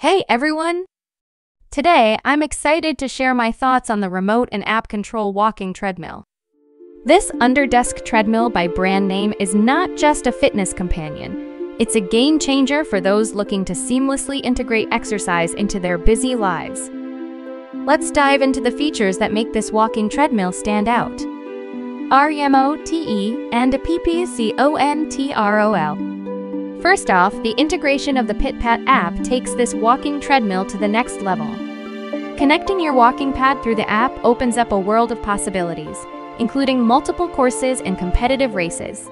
Hey everyone! Today, I'm excited to share my thoughts on the remote and app control walking treadmill. This under-desk treadmill by brand name is not just a fitness companion. It's a game changer for those looking to seamlessly integrate exercise into their busy lives. Let's dive into the features that make this walking treadmill stand out. REMOTE and 𝐵𝐵CONTROL. First off, the integration of the PitPat app takes this walking treadmill to the next level. Connecting your walking pad through the app opens up a world of possibilities, including multiple courses and competitive races.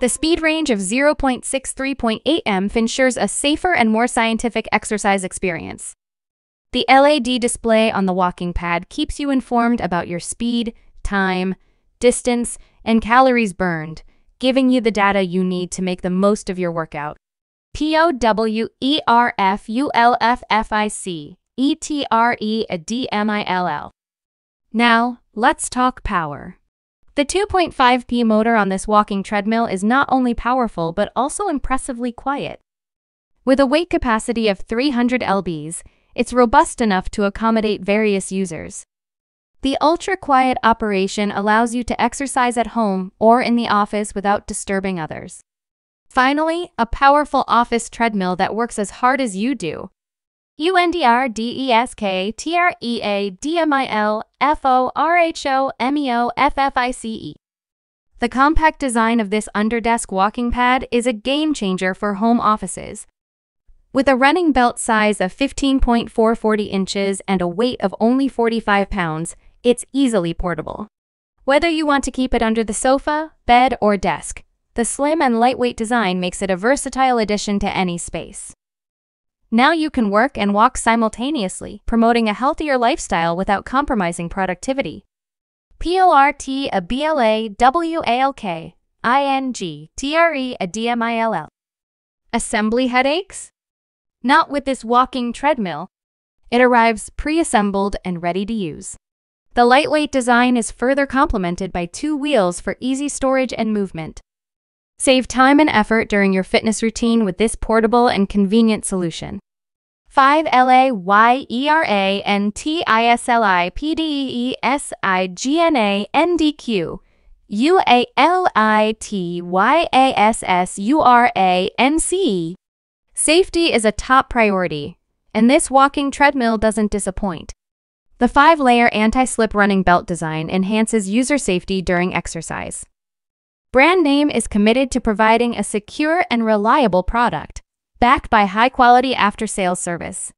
The speed range of 0.63.8 mph ensures a safer and more scientific exercise experience. The LED display on the walking pad keeps you informed about your speed, time, distance, and calories burned, giving you the data you need to make the most of your workout. 𝐿𝐿𝐹𝐹𝐹𝐹𝐶 Now, let's talk power. The 2.5 p motor on this walking treadmill is not only powerful but also impressively quiet. With a weight capacity of 300 lbs, it's robust enough to accommodate various users. The ultra-quiet operation allows you to exercise at home or in the office without disturbing others. Finally, a powerful office treadmill that works as hard as you do. UNDRDESKTREADMILFORHOMEOFFICE. The compact design of this under-desk walking pad is a game changer for home offices. With a running belt size of 15.440 inches and a weight of only 45 pounds, it's easily portable. Whether you want to keep it under the sofa, bed, or desk, the slim and lightweight design makes it a versatile addition to any space. Now you can work and walk simultaneously, promoting a healthier lifestyle without compromising productivity. PORTABLAWALKINGTREADMILL. Assembly headaches? Not with this walking treadmill. It arrives pre-assembled and ready to use. The lightweight design is further complemented by 2 wheels for easy storage and movement. Save time and effort during your fitness routine with this portable and convenient solution. 5 LAYERANTISLIPDESIGNANDQ UALITYASSURANCE. Safety is a top priority, and this walking treadmill doesn't disappoint. The 5-layer anti-slip running belt design enhances user safety during exercise. Brand name is committed to providing a secure and reliable product, backed by high-quality after-sales service.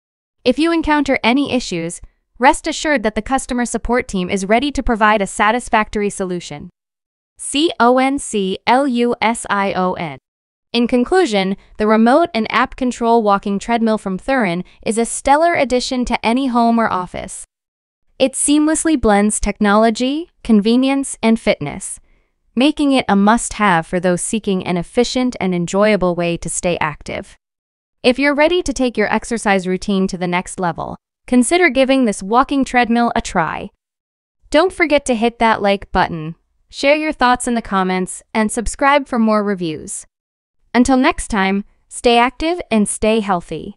If you encounter any issues, rest assured that the customer support team is ready to provide a satisfactory solution. CONCLUSION. In conclusion, the remote and app control walking treadmill from 𝐇𝐎𝐿 is a stellar addition to any home or office. It seamlessly blends technology, convenience, and fitness, making it a must-have for those seeking an efficient and enjoyable way to stay active. If you're ready to take your exercise routine to the next level, consider giving this walking treadmill a try. Don't forget to hit that like button, share your thoughts in the comments, and subscribe for more reviews. Until next time, stay active and stay healthy.